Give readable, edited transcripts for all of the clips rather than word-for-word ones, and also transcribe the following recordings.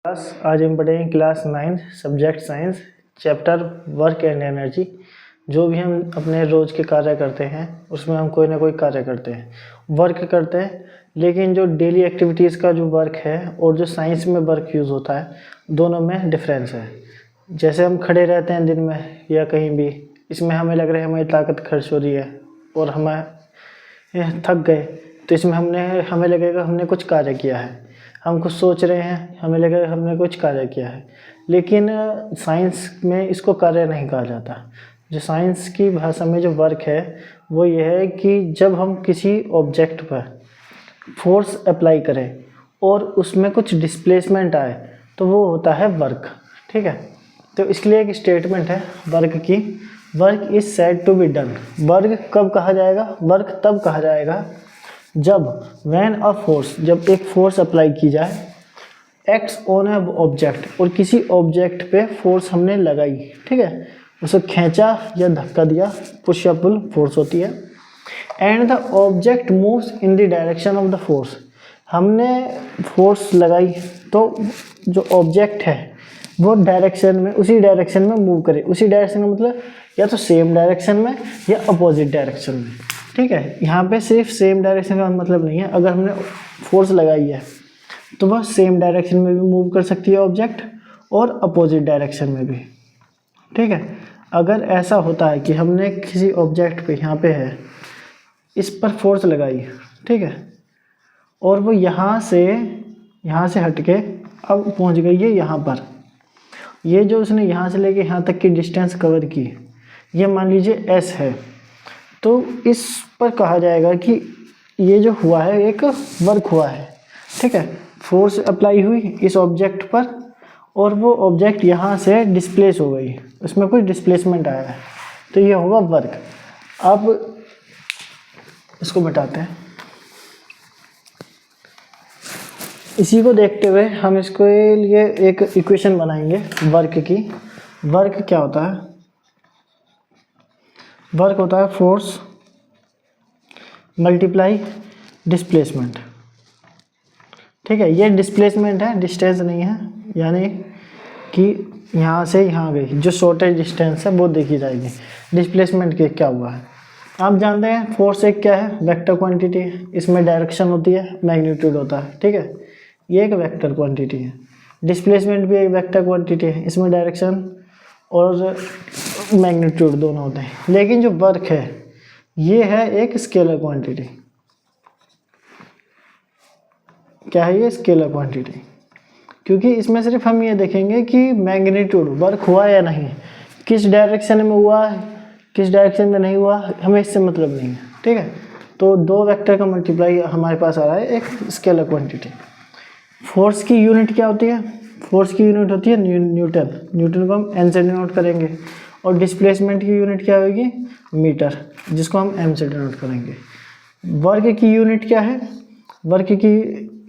आज हम पढ़ेंगे class 9 subject science chapter work and energy. जो भी हम अपने रोज़ के कार्य करते हैं उसमें हम कोई ना कोई कार्य करते हैं, वर्क करते हैं। लेकिन जो डेली एक्टिविटीज़ का जो वर्क है और जो साइंस में वर्क यूज़ होता है, दोनों में डिफरेंस है। जैसे हम खड़े रहते हैं दिन में या कहीं भी, इसमें हमें लग रहा है हमारी ताकत खर्च हो रही है और हमें थक गए, तो इसमें हमें लगेगा हमने कुछ कार्य किया है। हम कुछ सोच रहे हैं, हमें लगेगा हमने कुछ कार्य किया है। लेकिन साइंस में इसको कार्य नहीं कहा जाता। जो साइंस की भाषा में जो वर्क है वो ये है कि जब हम किसी ऑब्जेक्ट पर फोर्स अप्लाई करें और उसमें कुछ डिस्प्लेसमेंट आए तो वो होता है वर्क। ठीक है, तो इसके लिए एक स्टेटमेंट है वर्क की, work is said to be done. Work कब कहा जाएगा? वर्क तब कहा जाएगा जब व्हेन अ फोर्स, जब एक फोर्स अप्लाई की जाए, एक्ट्स ऑन अ ऑब्जेक्ट, और किसी ऑब्जेक्ट पे फोर्स हमने लगाई। ठीक है, उसे खींचा या धक्का दिया, पुश या पुल फोर्स होती है। And the object moves in the direction of the force, हमने फोर्स लगाई तो जो ऑब्जेक्ट है वो डायरेक्शन में, उसी डायरेक्शन में मूव करे। उसी डायरेक्शन में मतलब या तो सेम डायरेक्शन में या अपोजिट डायरेक्शन में। ठीक है, यहाँ पे सिर्फ सेम डायरेक्शन का मतलब नहीं है, अगर हमने फोर्स लगाई है तो वह सेम डायरेक्शन में भी मूव कर सकती है ऑब्जेक्ट और अपोजिट डायरेक्शन में भी। ठीक है, अगर ऐसा होता है कि हमने किसी ऑब्जेक्ट पे, यहाँ पे है, इस पर फोर्स लगाई, ठीक है, और वो यहाँ से हट के अब पहुँच गई है यहाँ पर। ये जो उसने यहाँ से लेके यहाँ तक की डिस्टेंस कवर की, ये मान लीजिए s है, तो इस पर कहा जाएगा कि ये जो हुआ है एक वर्क हुआ है। ठीक है, फोर्स अप्लाई हुई इस ऑब्जेक्ट पर और वो ऑब्जेक्ट यहाँ से डिस्प्लेस हो गई, उसमें कोई डिस्प्लेसमेंट आया है, तो ये होगा वर्क। अब इसको मिटाते हैं। इसी को देखते हुए हम इसके लिए एक इक्वेशन बनाएंगे वर्क की। वर्क क्या होता है? वर्क होता है फोर्स मल्टीप्लाई डिस्प्लेसमेंट। ठीक है, ये डिस्प्लेसमेंट है, डिस्टेंस नहीं है, यानी कि यहाँ से यहाँ गई जो शॉर्टेज डिस्टेंस है वो देखी जाएगी। डिस्प्लेसमेंट के क्या हुआ है आप जानते हैं। फोर्स एक क्या है? वेक्टर क्वांटिटी है, इसमें डायरेक्शन होती है, मैग्नीट्यूड होता है। ठीक है, ये एक वेक्टर क्वांटिटी है। डिस्प्लेसमेंट भी एक वेक्टर क्वांटिटी है, इसमें डायरेक्शन और मैग्नीट्यूड दोनों होते हैं। लेकिन जो वर्क है ये है एक स्केलर क्वांटिटी। क्या है ये? Scalar quantity. क्योंकि इसमें सिर्फ हम ये देखेंगे कि मैग्नीट्यूड वर्क हुआ या नहीं, किस डायरेक्शन में हुआ है, किस डायरेक्शन में नहीं हुआ, हमें इससे मतलब नहीं है। ठीक है, तो दो वेक्टर का मल्टीप्लाई हमारे पास आ रहा है एक स्केलर क्वांटिटी। फोर्स की यूनिट क्या होती है? फोर्स की यूनिट होती है न्यूटन। न्यूटन को हम एन से डिनोट करेंगे। और डिस्प्लेसमेंट की यूनिट क्या होगी? मीटर, जिसको हम एम से डिनोट करेंगे। वर्क की यूनिट क्या है? वर्क की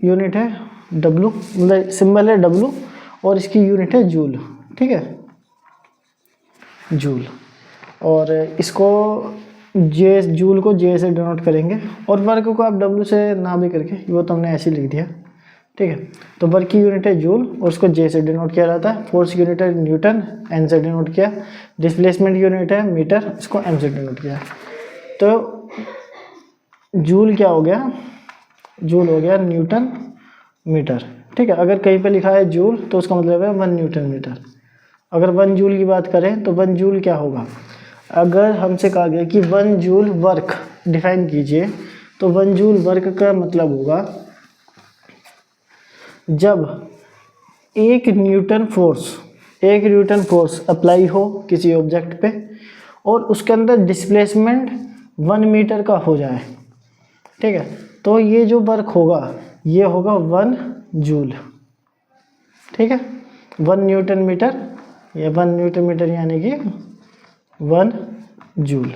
यूनिट है डब्लू, मतलब सिंबल है डब्लू और इसकी यूनिट है जूल। ठीक है, जूल, और इसको जे, जूल को जे से डिनोट करेंगे और वर्क को आप डब्लू से ना भी करके, वो तो हमने ऐसे लिख दिया। ठीक है, तो वर्क की यूनिट है जूल और उसको जे से डिनोट किया जाता है। फोर्स की यूनिट है न्यूटन, एन से डिनोट किया। डिस्प्लेसमेंट यूनिट है मीटर, इसको एम से डिनोट किया। तो जूल क्या हो गया? जूल हो गया न्यूटन मीटर। ठीक है, अगर कहीं पे लिखा है जूल तो उसका मतलब है 1 न्यूटन मीटर। अगर 1 जूल की बात करें तो 1 जूल क्या होगा? अगर हमसे कहा गया कि 1 जूल वर्क डिफाइन कीजिए, तो 1 जूल वर्क का मतलब होगा जब एक न्यूटन फोर्स अप्लाई हो किसी ऑब्जेक्ट पे और उसके अंदर डिस्प्लेसमेंट 1 मीटर का हो जाए। ठीक है, तो ये जो वर्क होगा ये होगा 1 जूल। ठीक है, 1 न्यूटन मीटर, ये 1 न्यूटन मीटर यानी कि 1 जूल।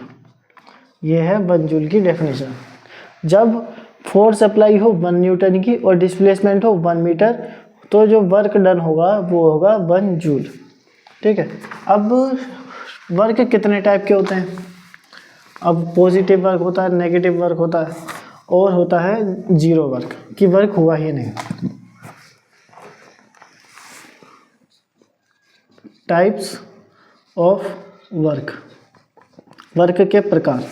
ये है 1 जूल की डेफिनेशन। जब फोर्स अप्लाई हो 1 न्यूटन की और डिस्प्लेसमेंट हो 1 मीटर, तो जो वर्क डन होगा वो होगा 1 जूल। ठीक है, अब वर्क कितने टाइप के होते हैं? अब पॉजिटिव वर्क होता है, नेगेटिव वर्क होता है और होता है जीरो वर्क, कि वर्क हुआ ही नहीं। टाइप्स ऑफ वर्क, वर्क के प्रकार।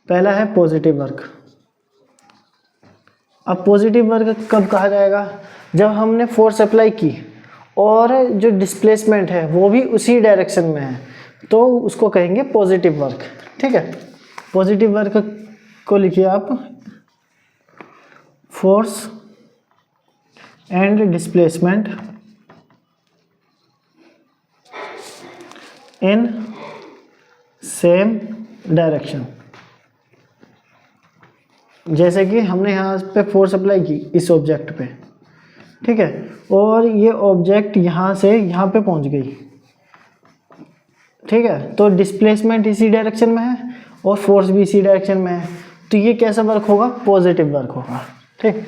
पहला है पॉजिटिव वर्क। अब पॉजिटिव वर्क कब कहा जाएगा? जब हमने फोर्स अप्लाई की और जो डिस्प्लेसमेंट है वो भी उसी डायरेक्शन में है, तो उसको कहेंगे पॉजिटिव वर्क। ठीक है, पॉजिटिव वर्क को लिखिए आप, force and displacement in same direction. जैसे कि हमने यहाँ पे फोर्स अप्लाई की इस ऑब्जेक्ट पे, ठीक है, और ये ऑब्जेक्ट यहाँ से यहाँ पे पहुँच गई, ठीक है, तो डिस्प्लेसमेंट इसी डायरेक्शन में है और फोर्स भी इसी डायरेक्शन में है, तो ये कैसा वर्क होगा? पॉजिटिव वर्क होगा। ठीक,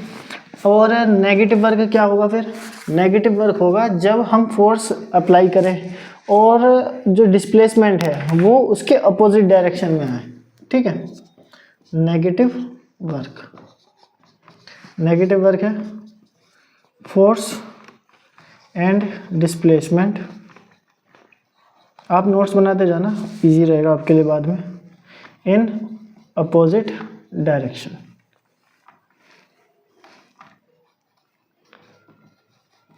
और नेगेटिव वर्क क्या होगा फिर? नेगेटिव वर्क होगा जब हम फोर्स अप्लाई करें और जो डिस्प्लेसमेंट है वो उसके अपोजिट डायरेक्शन में है। ठीक है, नेगेटिव वर्क, नेगेटिव वर्क है फोर्स एंड डिस्प्लेसमेंट। आप नोट्स बनाते जाना, इजी रहेगा आपके लिए बाद में। In opposite direction.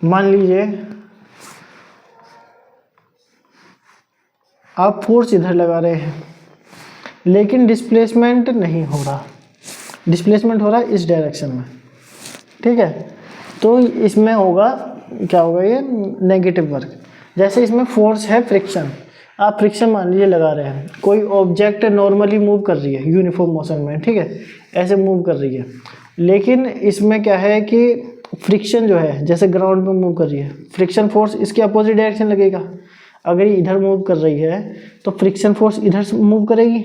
मान लीजिए आप फोर्स इधर लगा रहे हैं लेकिन डिस्प्लेसमेंट नहीं हो रहा, डिस्प्लेसमेंट हो रहा है इस डायरेक्शन में। ठीक है, तो इसमें होगा, क्या होगा? ये नेगेटिव वर्क। जैसे इसमें फोर्स है फ्रिक्शन, आप फ्रिक्शन मान लीजिए लगा रहे हैं, कोई ऑब्जेक्ट नॉर्मली मूव कर रही है यूनिफॉर्म मोशन में, ठीक है, ऐसे मूव कर रही है, लेकिन इसमें क्या है कि फ्रिक्शन जो है जैसे ग्राउंड में मूव कर रही है, फ्रिक्शन फोर्स इसके अपोजिट डायरेक्शन लगेगा। अगर ये इधर मूव कर रही है तो फ्रिक्शन फोर्स इधर से मूव करेगी।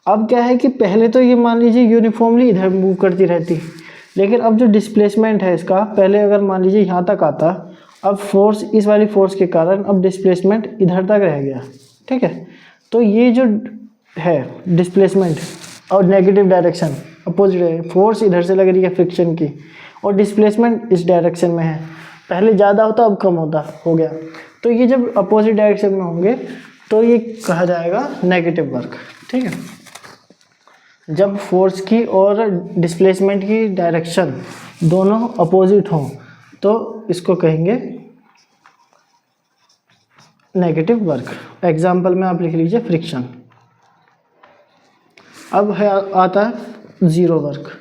अब क्या है कि पहले तो ये मान लीजिए यूनिफॉर्मली इधर मूव करती रहती, लेकिन अब जो डिस्प्लेसमेंट है इसका, पहले अगर मान लीजिए यहाँ तक आता, अब फोर्स, इस वाली फोर्स के कारण अब डिस्प्लेसमेंट इधर तक रह गया। ठीक है, तो ये जो है डिस्प्लेसमेंट और नेगेटिव डायरेक्शन अपोजिट है, फोर्स इधर से लग रही है फ्रिक्शन की और डिस्प्लेसमेंट इस डायरेक्शन में है, पहले ज़्यादा होता अब कम होता हो गया, तो ये जब अपोजिट डायरेक्शन में होंगे तो ये कहा जाएगा नेगेटिव वर्क। ठीक है, जब फोर्स की और डिस्प्लेसमेंट की डायरेक्शन दोनों अपोजिट हों तो इसको कहेंगे नेगेटिव वर्क। एग्जाम्पल में आप लिख लीजिए फ्रिक्शन। अब है आता है जीरो वर्क।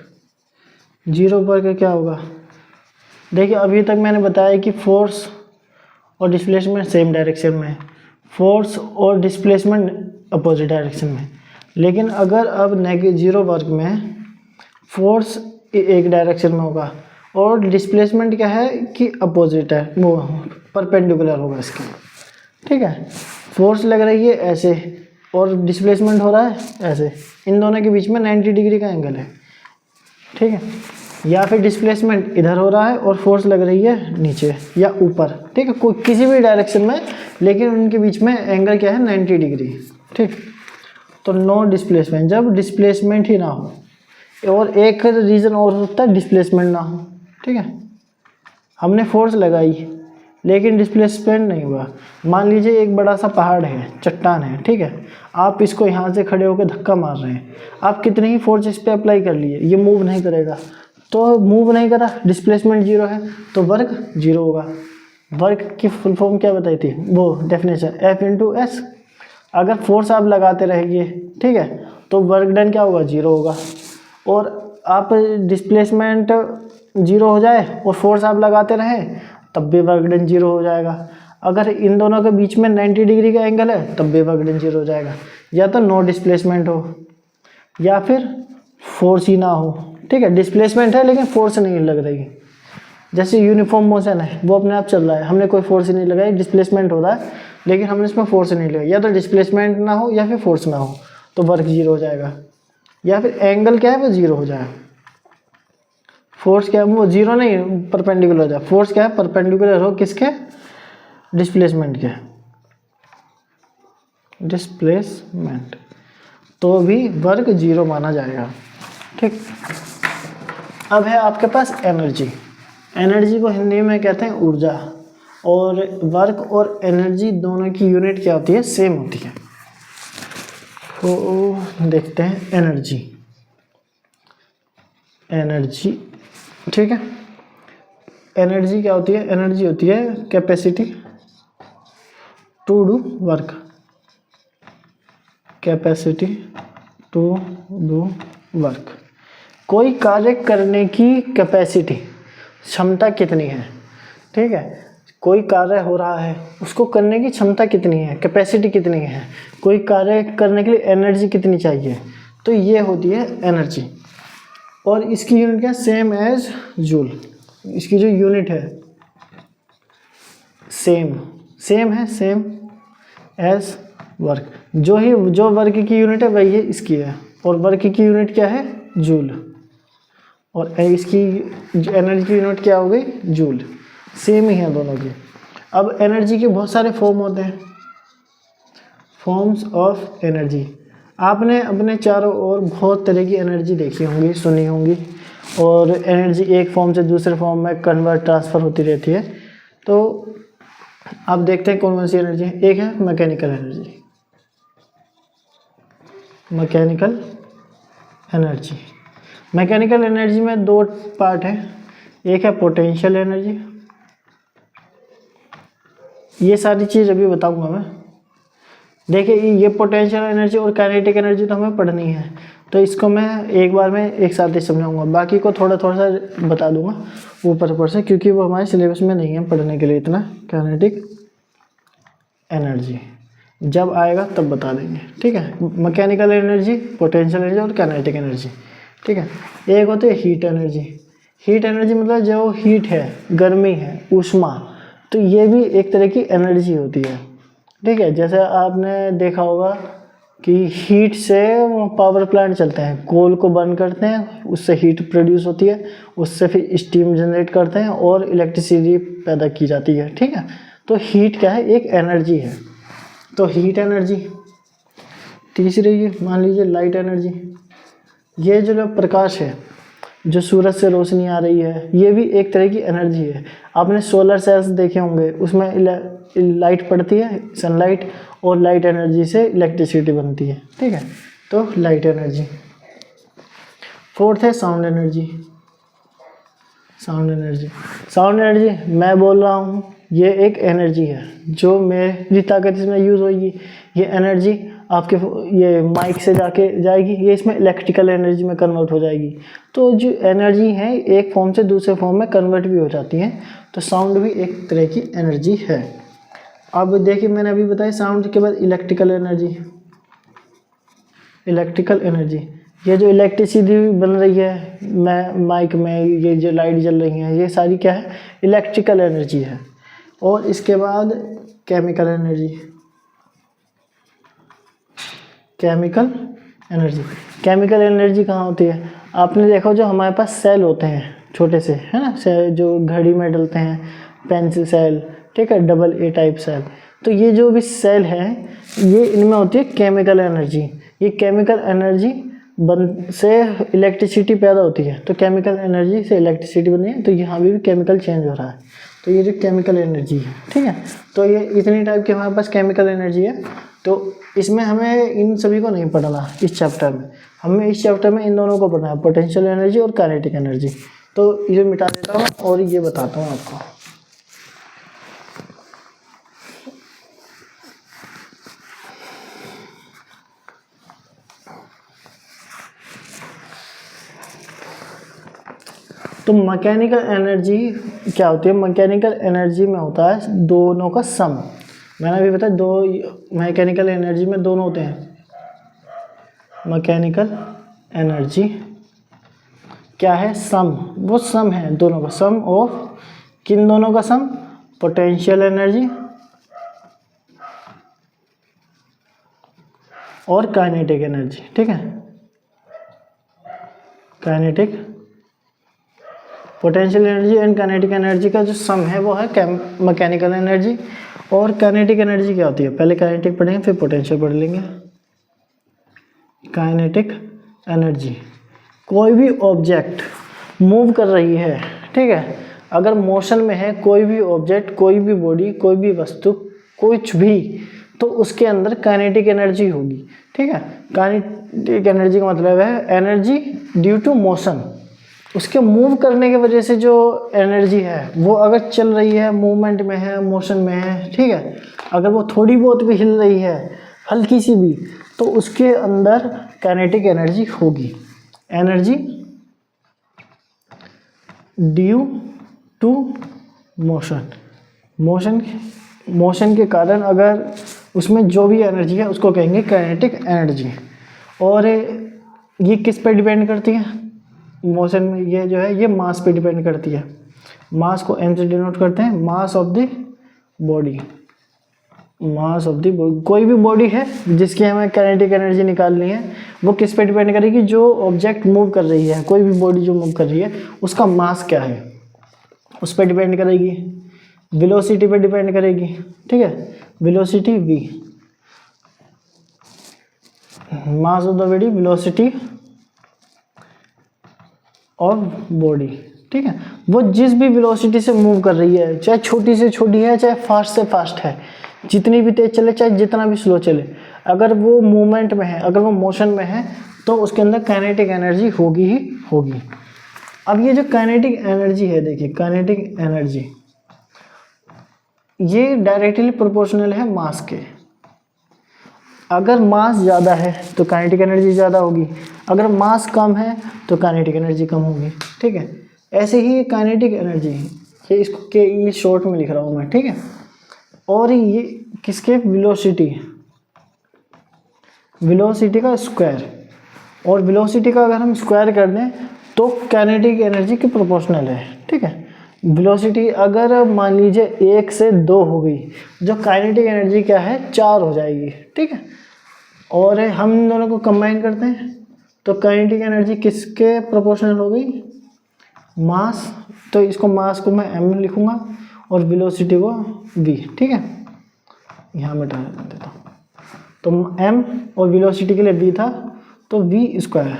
जीरो वर्क क्या होगा? देखिए अभी तक मैंने बताया कि फोर्स और डिस्प्लेसमेंट सेम डायरेक्शन में है, फोर्स और डिस्प्लेसमेंट अपोजिट डायरेक्शन में, लेकिन अगर अब जीरो वर्क में फोर्स एक डायरेक्शन में होगा और डिस्प्लेसमेंट क्या है कि अपोजिट है, वो परपेंडिकुलर होगा इसके। ठीक है, फोर्स लग रही है ऐसे और डिस्प्लेसमेंट हो रहा है ऐसे, इन दोनों के बीच में 90 डिग्री का एंगल है। ठीक है, या फिर डिस्प्लेसमेंट इधर हो रहा है और फोर्स लग रही है नीचे या ऊपर। ठीक है, कोई किसी भी डायरेक्शन में, लेकिन उनके बीच में एंगल क्या है? 90 डिग्री। ठीक, तो नो डिस्प्लेसमेंट, जब डिस्प्लेसमेंट ही ना हो, और एक रीज़न और होता है डिस्प्लेसमेंट ना हो। ठीक है, हमने फोर्स लगाई लेकिन डिस्प्लेसमेंट नहीं हुआ। मान लीजिए एक बड़ा सा पहाड़ है, चट्टान है, ठीक है, आप इसको यहाँ से खड़े होकर धक्का मार रहे हैं, आप कितनी ही फोर्स इस पर अप्लाई कर लिए, ये मूव नहीं करेगा, तो मूव नहीं करा, डिस्प्लेसमेंट जीरो है, तो वर्क जीरो होगा। वर्क की फुल फॉर्म क्या बताई थी? वो डेफिनेशन F/S। अगर फोर्स आप लगाते रहेंगे, ठीक है, तो वर्क डन क्या होगा? जीरो होगा। और आप डिस्प्लेसमेंट जीरो हो जाए और फोर्स आप लगाते रहें तब भी वर्क डन जीरो हो जाएगा। अगर इन दोनों के बीच में 90 डिग्री का एंगल है तब भी वर्क डन जीरो हो जाएगा। या तो नो डिस्प्लेसमेंट हो या फिर फोर्स ही ना हो। ठीक है, डिस्प्लेसमेंट है लेकिन फोर्स नहीं लग रही, जैसे यूनिफॉर्म मोशन है वो अपने आप चल रहा है, हमने कोई फोर्स नहीं लगाई, डिस्प्लेसमेंट हो रहा है लेकिन हमने इसमें फोर्स नहीं लगाई। या तो डिस्प्लेसमेंट ना हो या फिर फोर्स ना हो तो वर्क जीरो हो जाएगा, या फिर एंगल क्या है वो जीरो हो जाएगा। फोर्स क्या है? वो जीरो नहीं, परपेंडिकुलर हो जाए। फोर्स क्या है? परपेंडिकुलर हो किसके? डिस्प्लेसमेंट के, डिस्प्लेसमेंट, तो भी वर्क जीरो माना जाएगा। ठीक, अब है आपके पास एनर्जी। एनर्जी को हिंदी में कहते हैं ऊर्जा। और वर्क और एनर्जी दोनों की यूनिट क्या होती है, सेम होती है। तो देखते हैं एनर्जी, ठीक है। एनर्जी क्या होती है, एनर्जी होती है capacity to do work, capacity to do work. कोई कार्य करने की कैपेसिटी, क्षमता कितनी है, ठीक है। कोई कार्य हो रहा है, उसको करने की क्षमता कितनी है, कैपेसिटी कितनी है, कोई कार्य करने के लिए एनर्जी कितनी चाहिए, तो ये होती है एनर्जी। और इसकी यूनिट क्या, सेम एज जूल। इसकी जो यूनिट है सेम एज वर्क। जो वर्क की यूनिट है वही है इसकी है, और वर्क की यूनिट क्या है, जूल, और इसकी एनर्जी की यूनिट क्या हो गई, जूल। सेम ही है दोनों की। अब एनर्जी के बहुत सारे फॉर्म होते हैं, फॉर्म्स ऑफ एनर्जी। आपने अपने चारों ओर बहुत तरह की एनर्जी देखी होंगी, सुनी होंगी, और एनर्जी एक फॉर्म से दूसरे फॉर्म में कन्वर्ट, ट्रांसफ़र होती रहती है। तो आप देखते हैं कौन कौन सी एनर्जी है। एक है मैकेनिकल एनर्जी, मैकेनिकल एनर्जी में दो पार्ट है। एक है पोटेंशियल एनर्जी, ये सारी चीज़ अभी बताऊंगा मैं। देखिए ये पोटेंशियल एनर्जी और काइनेटिक एनर्जी तो हमें पढ़नी है, तो इसको मैं एक बार में एक साथ ही समझाऊंगा, बाकी को थोड़ा थोड़ा सा बता दूंगा ऊपर से, क्योंकि वो हमारे सिलेबस में नहीं है पढ़ने के लिए इतना। काइनेटिक एनर्जी जब आएगा तब बता देंगे, ठीक है। मैकेनिकल एनर्जी, पोटेंशियल एनर्जी और काइनेटिक एनर्जी, ठीक है। एक होती है हीट एनर्जी। हीट एनर्जी मतलब जो हीट है, गर्मी है, ऊष्मा, तो ये भी एक तरह की एनर्जी होती है, ठीक है। जैसे आपने देखा होगा कि हीट से पावर प्लांट चलते हैं, कोल को बर्न करते हैं, उससे हीट प्रोड्यूस होती है, उससे फिर स्टीम जनरेट करते हैं और इलेक्ट्रिसिटी पैदा की जाती है, ठीक है। तो हीट क्या है, एक एनर्जी है, तो हीट एनर्जी। तीसरी ये मान लीजिए लाइट एनर्जी, ये जो प्रकाश है, जो सूरज से रोशनी आ रही है, ये भी एक तरह की एनर्जी है। आपने सोलर सेल्स देखे होंगे, उसमें लाइट पड़ती है, सनलाइट, और लाइट एनर्जी से इलेक्ट्रिसिटी बनती है, ठीक है। तो लाइट एनर्जी। फोर्थ है साउंड एनर्जी। साउंड एनर्जी मैं बोल रहा हूँ, ये एक एनर्जी है जो मेरी ताकत इसमें यूज़ होगी। ये एनर्जी आपके ये माइक से जाएगी, ये इसमें इलेक्ट्रिकल एनर्जी में कन्वर्ट हो जाएगी। तो जो एनर्जी है एक फॉर्म से दूसरे फॉर्म में कन्वर्ट भी हो जाती हैं, तो साउंड भी एक तरह की एनर्जी है। अब देखिए मैंने अभी बताया साउंड के बाद इलेक्ट्रिकल एनर्जी, ये जो इलेक्ट्रिसिटी बन रही है माइक में, ये जो लाइट जल रही है, ये सारी क्या है, इलेक्ट्रिकल एनर्जी है। और इसके बाद केमिकल एनर्जी कहाँ होती है, आपने देखा जो हमारे पास सेल होते हैं छोटे से, है ना, सेल जो घड़ी में डलते हैं, पेंसिल सेल, ठीक है, डबल ए टाइप सेल। तो ये जो भी सेल है, ये इनमें होती है केमिकल एनर्जी। ये केमिकल एनर्जी से इलेक्ट्रिसिटी पैदा होती है, तो केमिकल एनर्जी से इलेक्ट्रिसिटी बनी है, तो यहाँ भी केमिकल चेंज हो रहा है। तो ये जो केमिकल एनर्जी है, ठीक है। तो ये इतनी टाइप की हमारे पास केमिकल एनर्जी है। तो इसमें हमें इन सभी को नहीं पढ़ना इस चैप्टर में, हमें इस चैप्टर में इन दोनों को पढ़ना है, पोटेंशियल एनर्जी और काइनेटिक एनर्जी। तो ये मिटा देता हूँ और ये बताता हूँ आपको। तो मैकेनिकल एनर्जी क्या होती है, मैकेनिकल एनर्जी में होता है दोनों का सम। मैंने अभी बताया दो मैकेनिकल एनर्जी में दोनों होते हैं। मैकेनिकल एनर्जी क्या है, सम, वो सम है दोनों का, सम ऑफ किन दोनों का सम, पोटेंशियल एनर्जी और काइनेटिक एनर्जी, ठीक है। Kinetic potential energy and kinetic energy का जो सम है वो है मैकेनिकल एनर्जी। और काइनेटिक एनर्जी क्या होती है, पहले काइनेटिक पढ़ेंगे फिर पोटेंशियल पढ़ लेंगे। काइनेटिक एनर्जी, कोई भी ऑब्जेक्ट मूव कर रही है, ठीक है, अगर मोशन में है कोई भी ऑब्जेक्ट, कोई भी बॉडी, कोई भी वस्तु, कुछ भी, तो उसके अंदर काइनेटिक एनर्जी होगी। ठीक है, काइनेटिक एनर्जी का मतलब है एनर्जी ड्यू टू मोशन। उसके मूव करने की वजह से जो एनर्जी है वो अगर चल रही है, मूवमेंट में है, मोशन में है, ठीक है, अगर वो थोड़ी बहुत भी हिल रही है, हल्की सी भी, तो उसके अंदर काइनेटिक एनर्जी होगी। Energy due to motion, motion के कारण अगर उसमें जो भी एनर्जी है उसको कहेंगे काइनेटिक एनर्जी। और ये किस पे डिपेंड करती है? मोशन में ये जो है ये मास पे डिपेंड करती है। मास को m से डिनोट करते हैं, mass of the body. Mass of the body, कोई भी बॉडी है जिसकी हमें काइनेटिक एनर्जी निकालनी है, वो किस पे डिपेंड करेगी? जो ऑब्जेक्ट मूव कर रही है, कोई भी बॉडी जो मूव कर रही है उसका मास क्या है उस पर डिपेंड करेगी। वेलोसिटी पे डिपेंड करेगी। ठीक है, velocity v, mass of the body, velocity of body. ठीक है, वो जिस भी वेलोसिटी से मूव कर रही है, चाहे छोटी से छोटी है, चाहे फास्ट से फास्ट है, जितनी भी तेज चले, चाहे जितना भी स्लो चले, अगर वो मूवमेंट में है, अगर वो मोशन में है, तो उसके अंदर काइनेटिक एनर्जी होगी ही होगी। अब ये जो काइनेटिक एनर्जी है, देखिए काइनेटिक एनर्जी ये डायरेक्टली प्रोपोर्शनल है मास के। अगर मास ज़्यादा है तो काइनेटिक एनर्जी ज़्यादा होगी, अगर मास कम है तो काइनेटिक एनर्जी कम होगी। ठीक है, ऐसे ही काइनेटिक एनर्जी ये इसको के ई शॉर्ट में लिख रहा हूँ मैं। ठीक है, और ये किसके? वेलोसिटी, वेलोसिटी का स्क्वायर, और वेलोसिटी का अगर हम स्क्वायर कर दें तो काइनेटिक एनर्जी के प्रोपोर्शनल है। ठीक है, वेलोसिटी अगर मान लीजिए 1 से 2 हो गई, जो काइनेटिक एनर्जी क्या है 4 हो जाएगी। ठीक है, और हम इन दोनों को कंबाइन करते हैं तो काइनेटिक एनर्जी किसके प्रोपोर्शनल हो गई? मास। तो इसको मास को मैं m लिखूंगा और वेलोसिटी को v। ठीक है, यहाँ मिटा देता हूँ, तो m और वेलोसिटी के लिए v था तो v स्क्वायर,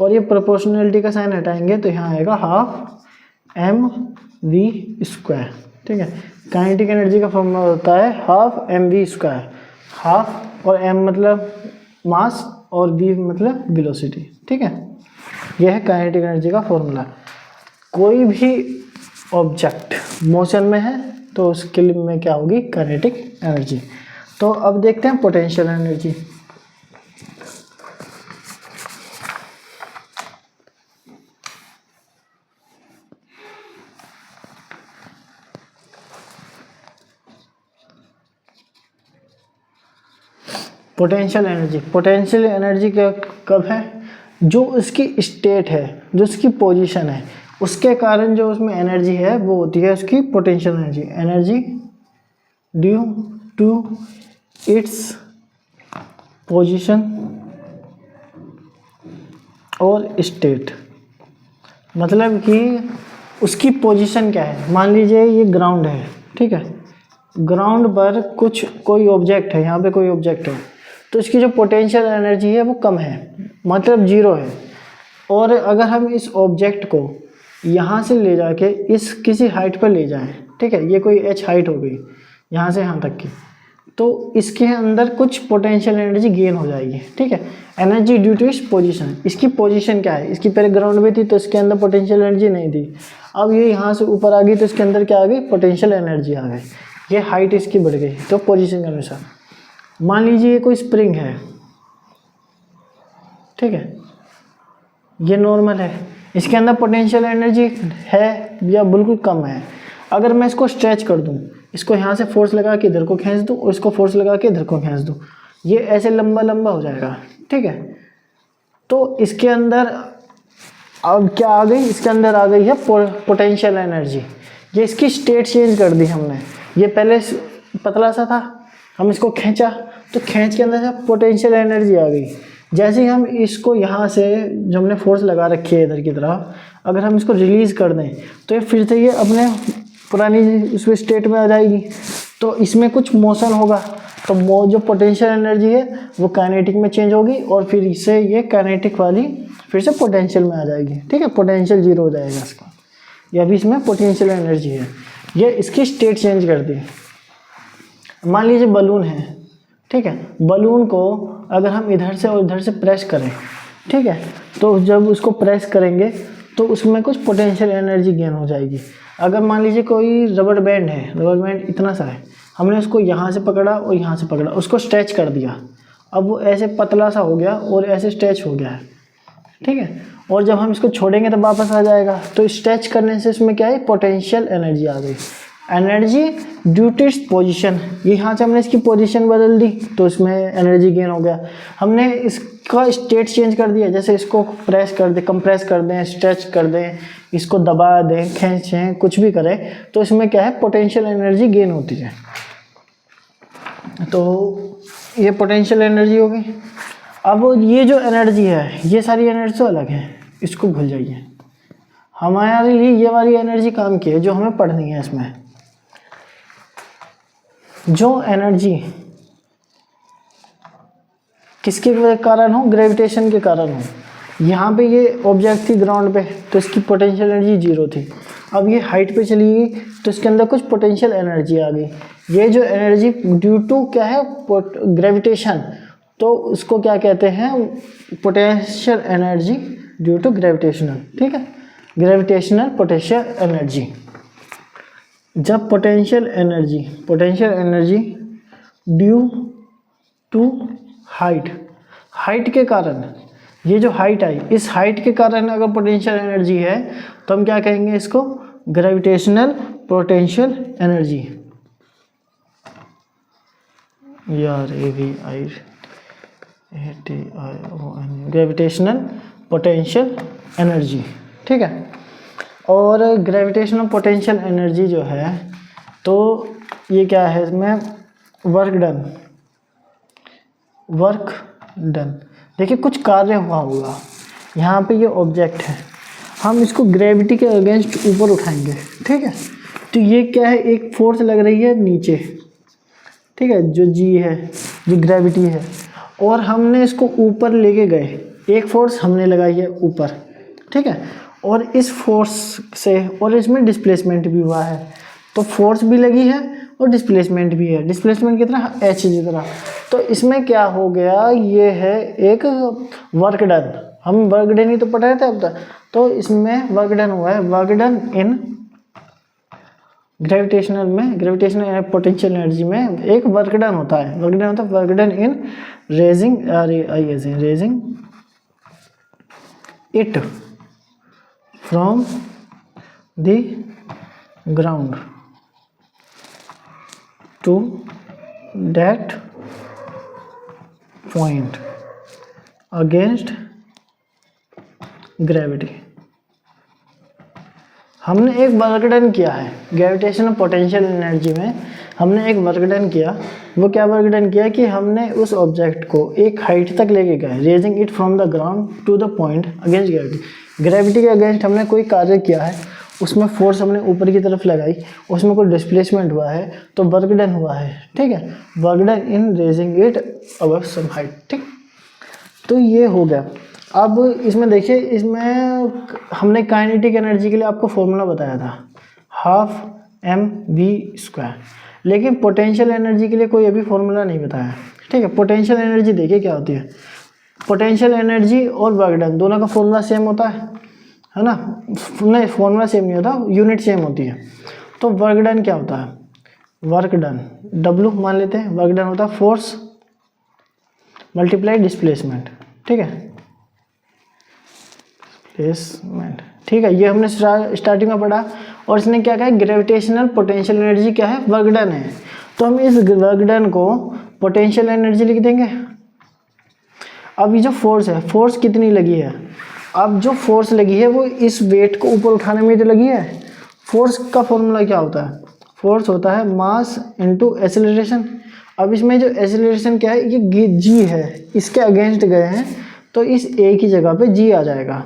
और ये प्रोपोर्शनलिटी का साइन हटाएंगे तो यहाँ आएगा हाफ m v स्क्वायर। ठीक है, काइनेटिक एनर्जी का फॉर्मूला होता है half m v square. Half और m मतलब मास और v मतलब वेलोसिटी। ठीक है, यह है काइनेटिक एनर्जी का फॉर्मूला। कोई भी ऑब्जेक्ट मोशन में है तो उसके लिए में क्या होगी? Kinetic energy. तो अब देखते हैं potential energy. Potential energy, potential energy क्या कब है? जो उसकी स्टेट है, जो उसकी पोजीशन है, उसके कारण जो उसमें एनर्जी है वो होती है उसकी potential energy. Energy due to its position और स्टेट, मतलब कि उसकी पोजीशन क्या है। मान लीजिए ये ग्राउंड है। ठीक है, ग्राउंड पर कोई ऑब्जेक्ट है, यहाँ पे कोई ऑब्जेक्ट है, तो इसकी जो पोटेंशियल एनर्जी है वो कम है, मतलब 0 है। और अगर हम इस ऑब्जेक्ट को यहाँ से ले जाके इस किसी हाइट पर ले जाएं, ठीक है, ये कोई h हाइट हो गई यहाँ से यहाँ तक की, तो इसके अंदर कुछ पोटेंशियल एनर्जी गेन हो जाएगी। ठीक है, एनर्जी ड्यू टू इस पोजीशन। इसकी पोजीशन क्या है? इसकी पहले ग्राउंड में थी तो इसके अंदर पोटेंशियल एनर्जी नहीं थी, अब ये यहाँ से ऊपर आ गई तो इसके अंदर क्या आ गई? पोटेंशियल एनर्जी आ गई। ये हाइट इसकी बढ़ गई तो पोजीशन के अनुसार। मान लीजिए ये कोई स्प्रिंग है। ठीक है, ये नॉर्मल है, इसके अंदर पोटेंशियल एनर्जी है या बिल्कुल कम है। अगर मैं इसको स्ट्रेच कर दूं, इसको यहाँ से फोर्स लगा के इधर को खींच दूं और इसको फोर्स लगा के इधर को खींच दूं, ये ऐसे लंबा लंबा हो जाएगा। ठीक है, तो इसके अंदर अब क्या आ गई? इसके अंदर आ गई है पोटेंशियल एनर्जी। ये इसकी स्टेट चेंज कर दी हमने। ये पहले पतला सा था, हम इसको खींचा तो खींच के अंदर से पोटेंशियल एनर्जी आ गई। जैसे ही हम इसको यहाँ से जो हमने फोर्स लगा रखी है इधर की तरफ, अगर हम इसको रिलीज़ कर दें तो ये फिर से ये अपने पुरानी उस स्टेट में आ जाएगी। तो इसमें कुछ मोशन होगा तो जो पोटेंशियल एनर्जी है वो काइनेटिक में चेंज होगी और फिर इससे ये काइनेटिक वाली फिर से पोटेंशियल में आ जाएगी। ठीक है, पोटेंशियल 0 हो जाएगा इसका। या भी इसमें पोटेंशियल एनर्जी है। ये इसकी स्टेट चेंज कर दी। मान लीजिए बलून है, ठीक है, बलून को अगर हम इधर से और उधर से प्रेस करें, ठीक है, तो जब उसको प्रेस करेंगे तो उसमें कुछ पोटेंशियल एनर्जी गेन हो जाएगी। अगर मान लीजिए कोई रबर बैंड है, रबर बैंड इतना सा है, हमने उसको यहाँ से पकड़ा और यहाँ से पकड़ा, उसको स्ट्रेच कर दिया, अब वो ऐसे पतला सा हो गया और ऐसे स्ट्रेच हो गया है, ठीक है, और जब हम इसको छोड़ेंगे तो वापस आ जाएगा। तो स्ट्रेच करने से इसमें क्या है, पोटेंशियल एनर्जी आ गई। Energy due to its position, यहाँ से हमने इसकी पोजीशन बदल दी तो इसमें एनर्जी गेन हो गया। हमने इसका स्टेट चेंज कर दिया, जैसे इसको प्रेस कर दें, कंप्रेस कर दें, स्ट्रेच कर दें, इसको दबा दें, खींचें, कुछ भी करें, तो इसमें क्या है, पोटेंशियल एनर्जी गेन होती है। तो ये पोटेंशियल एनर्जी होगी। अब ये जो एनर्जी है, ये सारी एनर्जी तो अलग है, इसको भूल जाइए। हमारे लिए ये वाली एनर्जी काम की है जो हमें पढ़नी है। इसमें जो एनर्जी किसके कारण हो, ग्रेविटेशन के कारण हो। यहाँ पे ये ऑब्जेक्ट थी ग्राउंड पे, तो इसकी पोटेंशियल एनर्जी 0 थी। अब ये हाइट पे चली गई तो इसके अंदर कुछ पोटेंशियल एनर्जी आ गई। ये जो एनर्जी ड्यू टू क्या है, ग्रेविटेशन, तो उसको क्या कहते हैं, potential energy due to gravitational, ठीक है, ग्रेविटेशनल पोटेंशियल एनर्जी। जब potential energy due to height के कारण, ये जो हाइट आई, इस हाइट के कारण अगर पोटेंशियल एनर्जी है तो हम क्या कहेंगे इसको, ग्रेविटेशनल पोटेंशियल एनर्जी। यार ग्रेविटेशनल पोटेंशियल एनर्जी, ठीक है। और ग्रेविटेशनल पोटेंशियल एनर्जी जो है, तो ये क्या है, इसमें वर्क डन। देखिए कुछ कार्य हुआ होगा, यहाँ पे ये ऑब्जेक्ट है, हम इसको ग्रेविटी के अगेंस्ट ऊपर उठाएंगे, ठीक है, तो ये क्या है, एक फोर्स लग रही है नीचे, ठीक है, जो जी है, जो ग्रेविटी है, और हमने इसको ऊपर लेके गए, एक फोर्स हमने लगाई है ऊपर, ठीक है, और इस फोर्स से, और इसमें डिस्प्लेसमेंट भी हुआ है, तो फोर्स भी लगी है और डिस्प्लेसमेंट भी है। डिस्प्लेसमेंट कितना, h जितना। तो इसमें क्या हो गया, ये है एक वर्क डन। हम वर्क डन ही तो पढ़ रहे थे अब तक, तो इसमें वर्क डन हुआ है, work done in gravitational potential energy में एक वर्क डन होता है। Work done in raising it from the ground to that point against gravity. हमने एक वर्क डन किया है ग्रेविटेशनल पोटेंशियल एनर्जी में, हमने एक वर्क डन किया। वो क्या वर्क डन किया कि हमने उस ऑब्जेक्ट को एक हाइट तक लेके गए, raising it from the ground to the point against gravity. Gravity के अगेंस्ट हमने कोई कार्य किया है, उसमें फोर्स हमने ऊपर की तरफ लगाई, उसमें कोई डिस्प्लेसमेंट हुआ है, तो वर्क डन हुआ है, ठीक है, work done in raising it above some height, ठीक। तो ये हो गया। अब इसमें देखिए, इसमें हमने काइनेटिक एनर्जी के लिए आपको फॉर्मूला बताया था, 12mv², लेकिन पोटेंशियल एनर्जी के लिए कोई अभी फॉर्मूला नहीं बताया, ठीक है। पोटेंशियल एनर्जी देखिए क्या होती है, पोटेंशियल एनर्जी और वर्क डन दोनों का फॉर्मूला सेम होता है ना, नहीं फॉर्मूला सेम नहीं होता, यूनिट सेम होती है। तो वर्क डन क्या होता है, वर्क डन W मान लेते हैं, वर्क डन होता है फोर्स मल्टीप्लाई डिस्प्लेसमेंट, ठीक है, डिस्प्लेसमेंट, ठीक है। ये हमने स्टार्टिंग में पढ़ा। और इसने क्या कहा, ग्रेविटेशनल पोटेंशियल एनर्जी क्या है, वर्क डन है, तो हम इस वर्क डन को पोटेंशियल एनर्जी लिख देंगे। अब ये जो फोर्स है, फोर्स कितनी लगी है, अब जो फोर्स लगी है वो इस वेट को ऊपर उठाने में जो लगी है। फोर्स का फॉर्मूला क्या होता है, फोर्स होता है मास इनटू एक्सेलरेशन। अब इसमें जो एक्सेलरेशन क्या है, ये जी है, इसके अगेंस्ट गए हैं तो इस ए की जगह पे जी आ जाएगा,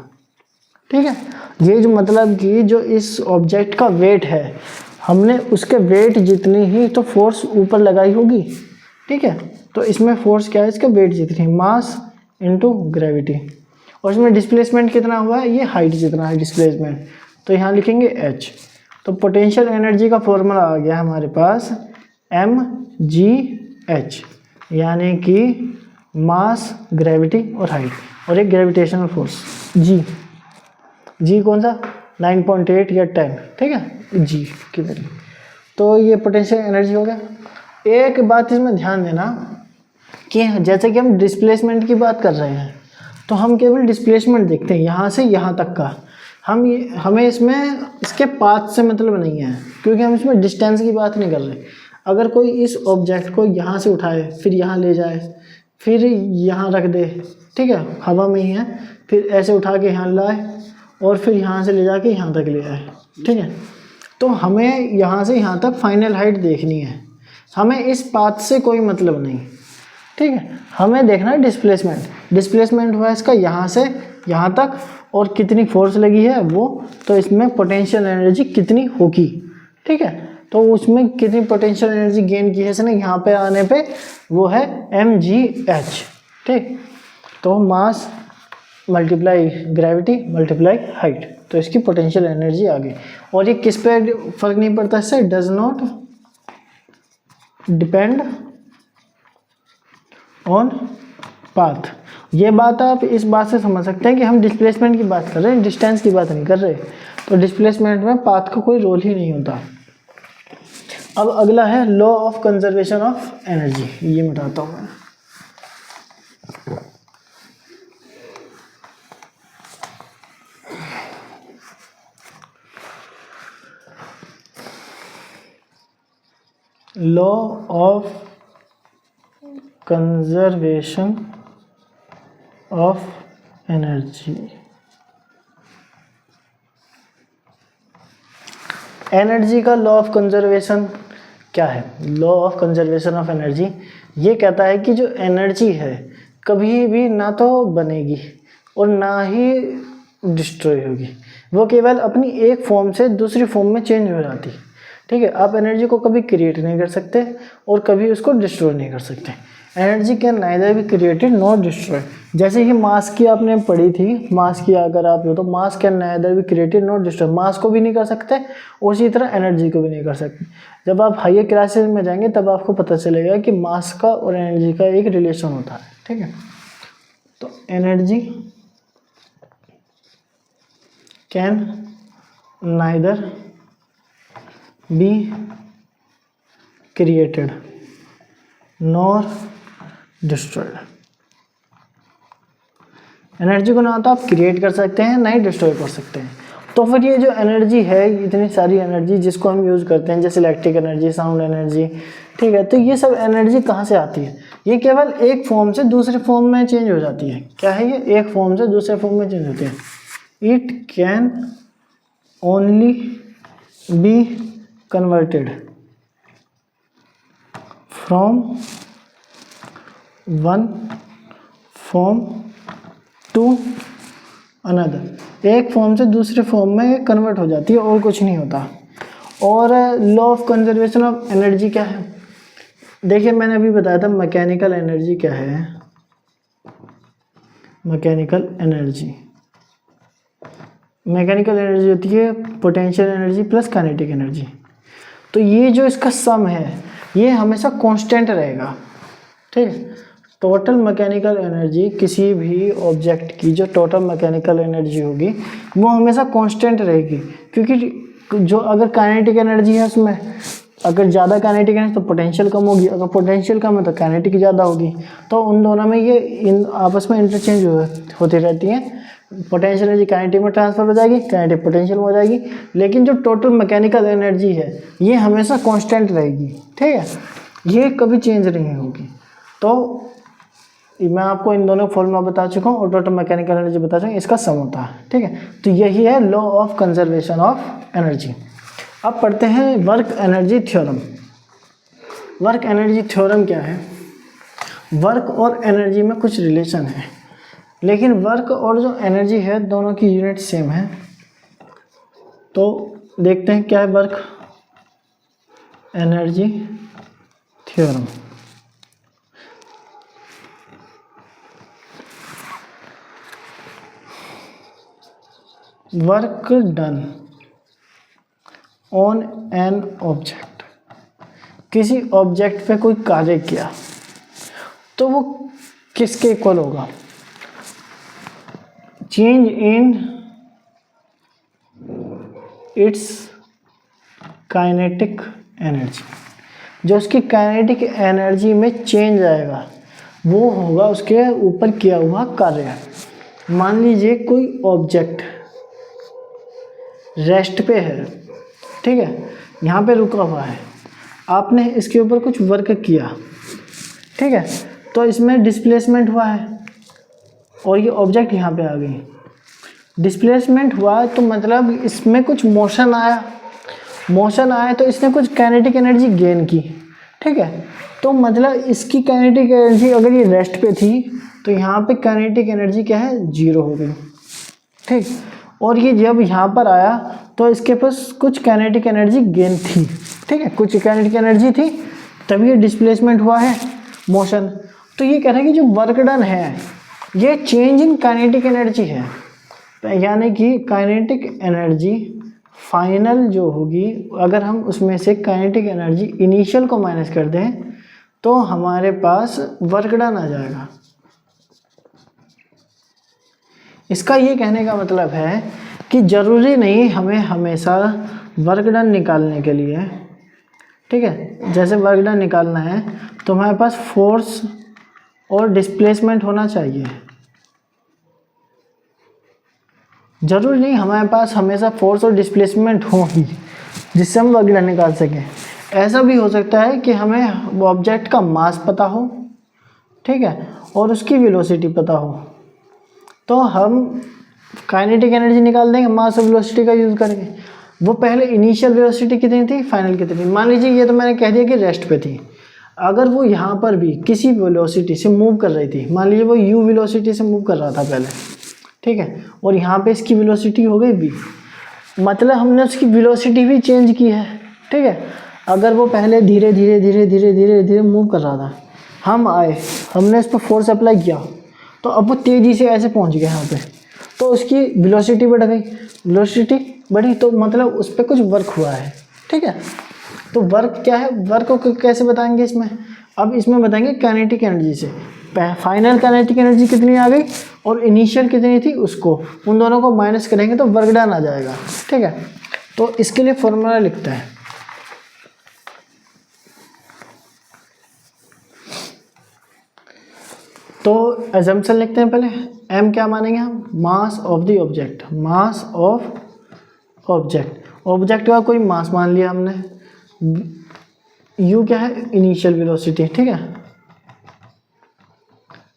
ठीक है। ये जो मतलब कि जो इस ऑब्जेक्ट का वेट है, हमने उसके वेट जितनी ही तो फोर्स ऊपर लगाई होगी, ठीक है। तो इसमें फोर्स क्या है, इसका वेट जितनी, मास इनटू ग्रेविटी। और इसमें डिस्प्लेसमेंट कितना हुआ है, ये हाइट जितना है डिस्प्लेसमेंट, तो यहाँ लिखेंगे H। तो पोटेंशियल एनर्जी का फॉर्मूला आ गया हमारे पास mgh, यानी कि मास, ग्रेविटी और हाइट, और एक ग्रेविटेशनल फोर्स जी कौन सा 9.8 या 10, ठीक है, जी की वैल्यू। तो ये पोटेंशियल एनर्जी हो गया। एक बात इसमें ध्यान देना कि जैसे कि हम डिस्प्लेसमेंट की बात कर रहे हैं तो हम केवल डिस्प्लेसमेंट देखते हैं यहाँ से यहाँ तक का, हमें इसमें इसके पाथ से मतलब नहीं है, क्योंकि हम इसमें डिस्टेंस की बात नहीं कर रहे। अगर कोई इस ऑब्जेक्ट को यहाँ से उठाए, फिर यहाँ ले जाए, फिर यहाँ रख दे, ठीक है, हवा में ही है, फिर ऐसे उठा के यहाँ लाए और फिर यहाँ से ले जाके यहाँ तक ले आए, ठीक है, तो हमें यहाँ से यहाँ तक फाइनल हाइट देखनी है, हमें इस पाथ से कोई मतलब नहीं, ठीक है। हमें देखना है डिस्प्लेसमेंट हुआ इसका यहाँ से यहाँ तक, और कितनी फोर्स लगी है वो, तो इसमें पोटेंशियल एनर्जी कितनी होगी, ठीक है। तो उसमें कितनी पोटेंशियल एनर्जी गेन की है इसने यहाँ पे आने पे, वो है mgh, ठीक। तो मास मल्टीप्लाई ग्रेविटी मल्टीप्लाई हाइट, तो इसकी पोटेंशियल एनर्जी आ गई। और ये किस पे फर्क नहीं पड़ता इससे, does not depend on path. ये बात आप इस बात से समझ सकते हैं कि हम डिस्प्लेसमेंट की बात कर रहे हैं, डिस्टेंस की बात नहीं कर रहे। तो डिस्प्लेसमेंट में पाथ का कोई रोल ही नहीं होता। अब अगला है law of conservation of energy, ये मिटाता हूँ मैं। Law of conservation of energy. Energy का लॉ ऑफ कंजर्वेशन क्या है? Law of conservation of energy ये कहता है कि जो एनर्जी है कभी भी ना तो बनेगी और ना ही डिस्ट्रॉय होगी, वो केवल अपनी एक फॉर्म से दूसरी फॉर्म में चेंज हो जाती है, ठीक है। आप एनर्जी को कभी क्रिएट नहीं कर सकते और कभी उसको डिस्ट्रॉय नहीं कर सकते। Energy can neither be created not destroy. जैसे कि मास की आपने पढ़ी थी, मास की अगर आप हो तो mass can neither be created not destroy, mass को भी नहीं कर सकते उसी तरह एनर्जी को भी नहीं कर सकते। जब आप हायर क्लासेस में जाएंगे तब आपको पता चलेगा कि मास का और एनर्जी का एक रिलेशन होता है, ठीक है। तो energy can neither be created nor destroyed. Energy को ना तो आप क्रिएट कर सकते हैं ना ही डिस्ट्रॉय कर सकते हैं। तो फिर ये जो एनर्जी है, इतनी सारी एनर्जी जिसको हम यूज़ करते हैं, जैसे इलेक्ट्रिक एनर्जी, साउंड एनर्जी, ठीक है, तो ये सब एनर्जी कहाँ से आती है? ये केवल एक फॉर्म से दूसरे फॉर्म में चेंज हो जाती है। क्या है ये? एक फॉर्म से दूसरे फॉर्म में चेंज होती है। It can only be converted from one form to another. एक फॉर्म से दूसरे फॉर्म में कन्वर्ट हो जाती है और कुछ नहीं होता। और law of conservation of energy क्या है? देखिए मैंने अभी बताया था मैकेनिकल एनर्जी क्या है। मैकेनिकल एनर्जी होती है potential energy plus kinetic energy. तो ये जो इसका सम है ये हमेशा कांस्टेंट रहेगा, ठीक है। टोटल मैकेनिकल एनर्जी, किसी भी ऑब्जेक्ट की जो टोटल मैकेनिकल एनर्जी होगी वो हमेशा कांस्टेंट रहेगी, क्योंकि जो अगर काइनेटिक एनर्जी है उसमें अगर ज़्यादा काइनेटिक एनर्जी तो पोटेंशियल कम होगी, अगर पोटेंशियल कम है तो काइनेटिक ज़्यादा होगी। तो उन दोनों में ये आपस में इंटरचेंज होती रहती हैं। पोटेंशियल एनर्जी काइनेटिक में ट्रांसफर हो जाएगी, काइनेटिक पोटेंशियल में हो जाएगी, लेकिन जो टोटल मैकेनिकल एनर्जी है ये हमेशा कांस्टेंट रहेगी, ठीक है, ये कभी चेंज नहीं होगी। तो मैं आपको इन दोनों फॉर्मूला बता चुका हूँ और टोटल मैकेनिकल एनर्जी बता चुका हूँ, इसका सम होता है, ठीक है। तो यही है law of conservation of energy. अब पढ़ते हैं work energy theorem. Work energy theorem क्या है? वर्क और एनर्जी में कुछ रिलेशन है, लेकिन वर्क और जो एनर्जी है दोनों की यूनिट सेम है। तो देखते हैं क्या है work energy theorem. Work done on an object, किसी ऑब्जेक्ट पे कोई कार्य किया तो वो किसके इक्वल होगा? Change in its kinetic energy, जो उसकी काइनेटिक एनर्जी में चेंज आएगा वो होगा उसके ऊपर किया हुआ कार्य। मान लीजिए कोई ऑब्जेक्ट रेस्ट पे है, ठीक है, यहाँ पे रुका हुआ है, आपने इसके ऊपर कुछ वर्क किया, ठीक है, तो इसमें डिस्प्लेसमेंट हुआ है और ये ऑब्जेक्ट यहाँ पे आ गई। डिस्प्लेसमेंट हुआ तो मतलब इसमें कुछ मोशन आया, मोशन आया तो इसने कुछ काइनेटिक एनर्जी गेन की, ठीक है, तो मतलब इसकी काइनेटिक एनर्जी अगर ये रेस्ट पे थी तो यहाँ पे काइनेटिक एनर्जी क्या है? 0 हो गई, ठीक। और ये जब यहाँ पर आया तो इसके पास कुछ काइनेटिक एनर्जी गेन थी, ठीक है, कुछ काइनेटिक एनर्जी थी, तभी ये डिस्प्लेसमेंट हुआ है, मोशन। तो ये कह रहा है कि जो वर्क डन है ये चेंज इन काइनेटिक एनर्जी है, यानी कि काइनेटिक एनर्जी फाइनल जो होगी, अगर हम उसमें से काइनेटिक एनर्जी इनिशियल को माइनस कर दें तो हमारे पास वर्क डन आ जाएगा। इसका ये कहने का मतलब है कि ज़रूरी नहीं हमें हमेशा वर्क डन निकालने के लिए, ठीक है, जैसे वर्क डन निकालना है तो हमारे पास फोर्स और डिस्प्लेसमेंट होना चाहिए। ज़रूरी नहीं हमारे पास हमेशा फोर्स और डिस्प्लेसमेंट हो ही जिससे हम वर्क डन निकाल सकें। ऐसा भी हो सकता है कि हमें ऑब्जेक्ट का मास पता हो, ठीक है, और उसकी वेलोसिटी पता हो, तो हम काइनेटिक एनर्जी निकाल देंगे मास और वेलोसिटी का यूज़ करके। वो पहले इनिशियल वेलोसिटी कितनी थी, फाइनल कितनी थी। मान लीजिए ये तो मैंने कह दिया कि रेस्ट पे थी, अगर वो यहाँ पर भी किसी वेलोसिटी से मूव कर रही थी, मान लीजिए वो u वेलोसिटी से मूव कर रहा था पहले, ठीक है, और यहाँ पे इसकी वेलोसिटी हो गई v, मतलब हमने उसकी वेलोसिटी भी चेंज की है, ठीक है। अगर वो पहले धीरे धीरे धीरे धीरे धीरे धीरे मूव कर रहा था, हम आए, हमने इस पर फोर्स अप्लाई किया, तो अब वो तेज़ी से ऐसे पहुँच गया यहाँ पे, तो उसकी वेलोसिटी बढ़ गई, वेलोसिटी बढ़ी तो मतलब उस पर कुछ वर्क हुआ है, ठीक है। तो वर्क क्या है, वर्क को कैसे बताएंगे इसमें? अब इसमें बताएंगे काइनेटिक एनर्जी से। फाइनल काइनेटिक एनर्जी कितनी आ गई और इनिशियल कितनी थी, उसको उन दोनों को माइनस करेंगे तो वर्क डन आ जाएगा, ठीक है। तो इसके लिए फॉर्मूला लिखते हैं। तो अजम्पशन लिखते हैं पहले। m क्या मानेंगे हम? Mass of the object, mass of object, object का कोई मास मान लिया हमने। u क्या है? इनिशियल वेलोसिटी, ठीक है,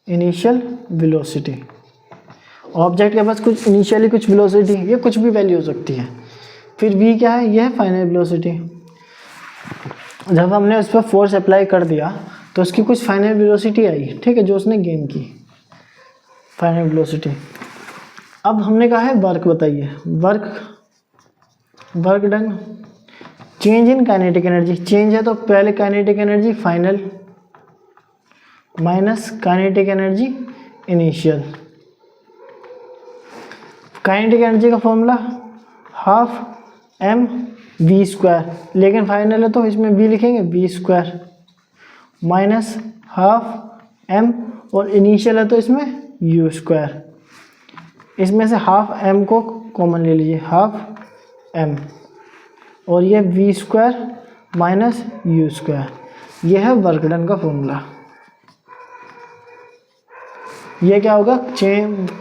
इनिशियल वेलोसिटी। ऑब्जेक्ट के पास कुछ इनिशियली कुछ वेलोसिटी, ये कुछ भी वैल्यू हो सकती है। फिर v क्या है? ये है फाइनल वेलोसिटी। जब हमने उस पर फोर्स अप्लाई कर दिया तो उसकी कुछ फाइनल वेलोसिटी आई, ठीक है, जो उसने गेन की, फाइनल वेलोसिटी। अब हमने कहा है वर्क बताइए, work done, change in kinetic energy, change है तो पहले kinetic energy final minus kinetic energy initial. Kinetic energy का formula half m v square, लेकिन फाइनल है तो इसमें v लिखेंगे v square minus half m, और इनिशियल है तो इसमें u स्क्वायर। इसमें से हाफ m को कॉमन ले लीजिए, हाफ m, और ये v square minus u square. ये है वर्क डन का फॉर्मूला। ये क्या होगा?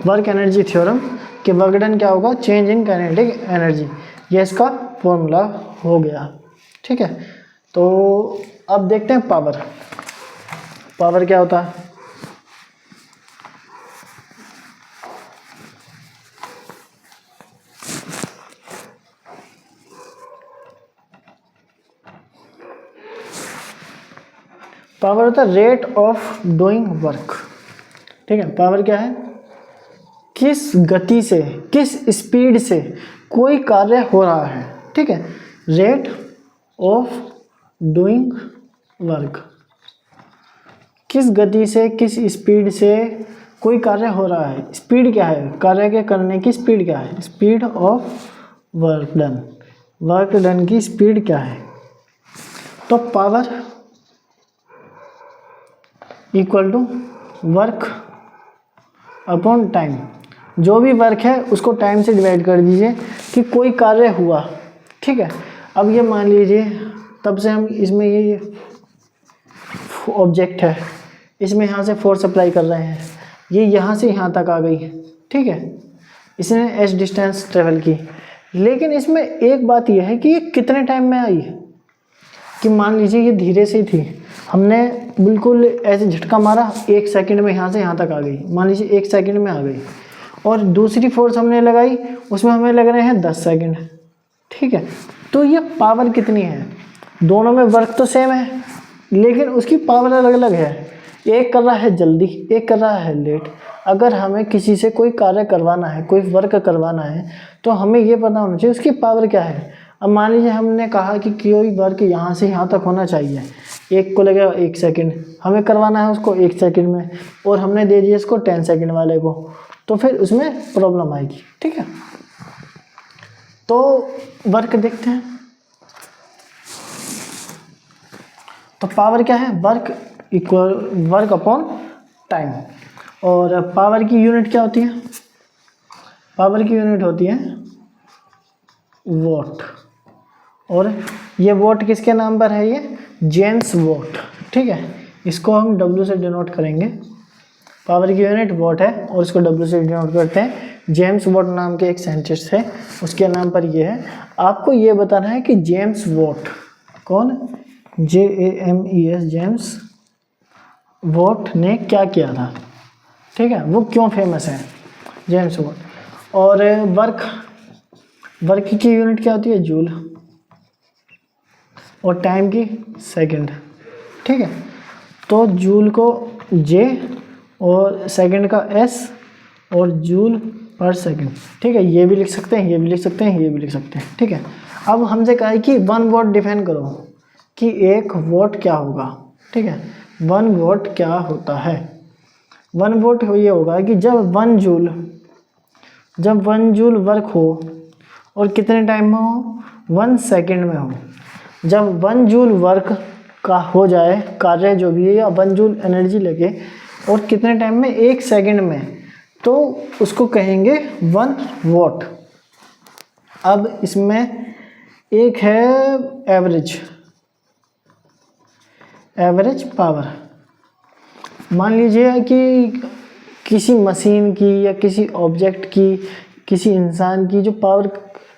वर्क एनर्जी थ्योरम कि वर्क डन क्या होगा? Change in kinetic energy. ये इसका फॉर्मूला हो गया, ठीक है। तो अब देखते हैं पावर। पावर क्या होता है? पावर होता है रेट ऑफ डूइंग वर्क, ठीक है। पावर क्या है? किस गति से, किस स्पीड से कोई कार्य हो रहा है, ठीक है। रेट ऑफ डूइंग वर्क, किस गति से, किस स्पीड से कोई कार्य हो रहा है। स्पीड क्या है? कार्य के करने की स्पीड क्या है? Speed of work done. Work done की स्पीड क्या है? तो power equal to work upon time. जो भी वर्क है उसको टाइम से डिवाइड कर दीजिए कि कोई कार्य हुआ, ठीक है। अब ये मान लीजिए तब से हम इसमें ये ऑब्जेक्ट है, इसमें यहाँ से फोर्स अप्लाई कर रहे हैं, ये यहाँ से यहाँ तक आ गई है, ठीक है। इसने एस डिस्टेंस ट्रेवल की, लेकिन इसमें एक बात यह है कि ये कितने टाइम में आई है। कि मान लीजिए ये धीरे से थी, हमने बिल्कुल ऐसे झटका मारा, 1 सेकंड में यहाँ से यहाँ तक आ गई, मान लीजिए 1 सेकंड में आ गई। और दूसरी फोर्स हमने लगाई, उसमें हमें लग रहे हैं 10 सेकंड, ठीक है। तो ये पावर कितनी है? दोनों में वर्क तो सेम है, लेकिन उसकी पावर अलग अलग है। एक कर रहा है जल्दी, एक कर रहा है लेट। अगर हमें किसी से कोई कार्य करवाना है, कोई वर्क करवाना है, तो हमें ये पता होना चाहिए उसकी पावर क्या है। अब मान लीजिए हमने कहा कि कोई वर्क यहाँ से यहाँ तक होना चाहिए, एक को लगेगा 1 सेकंड, हमें करवाना है उसको 1 सेकंड में, और हमने दे दिया इसको 10 सेकंड वाले को, तो फिर उसमें प्रॉब्लम आएगी, ठीक है। तो वर्क देखते हैं। तो पावर क्या है? Work equal work upon time. और पावर की यूनिट क्या होती है? पावर की यूनिट होती है वॉट। और ये वॉट किसके नाम पर है? ये जेम्स वॉट, ठीक है। इसको हम W से डिनोट करेंगे। पावर की यूनिट वॉट है और इसको W से डिनोट करते हैं। जेम्स वॉट नाम के एक साइंटिस्ट है, उसके नाम पर ये है। आपको ये बताना है कि जेम्स वॉट कौन? JAMES, जेम्स वॉट ने क्या किया था, ठीक है। वो क्यों फेमस है जेम्स वॉट। और वर्क की यूनिट क्या होती है? जूल। और टाइम की सेकंड, ठीक है। तो जूल को J और सेकंड का S और जूल पर सेकंड, ठीक है। ये भी लिख सकते हैं, ये भी लिख सकते हैं, ये भी लिख सकते हैं, ठीक है। अब हमसे कहा है कि 1 वॉट डिफाइन करो कि 1 वॉट क्या होगा, ठीक है। 1 वॉट क्या होता है? 1 वॉट ये होगा कि जब 1 जूल वर्क हो और कितने टाइम में हो? 1 सेकंड में हो। जब 1 जूल वर्क का हो जाए कार्य जो भी है, या 1 जूल एनर्जी लगे और कितने टाइम में? 1 सेकंड में, तो उसको कहेंगे 1 वॉट। अब इसमें एक है एवरेज पावर। मान लीजिए कि किसी मशीन की या किसी ऑब्जेक्ट की, किसी इंसान की जो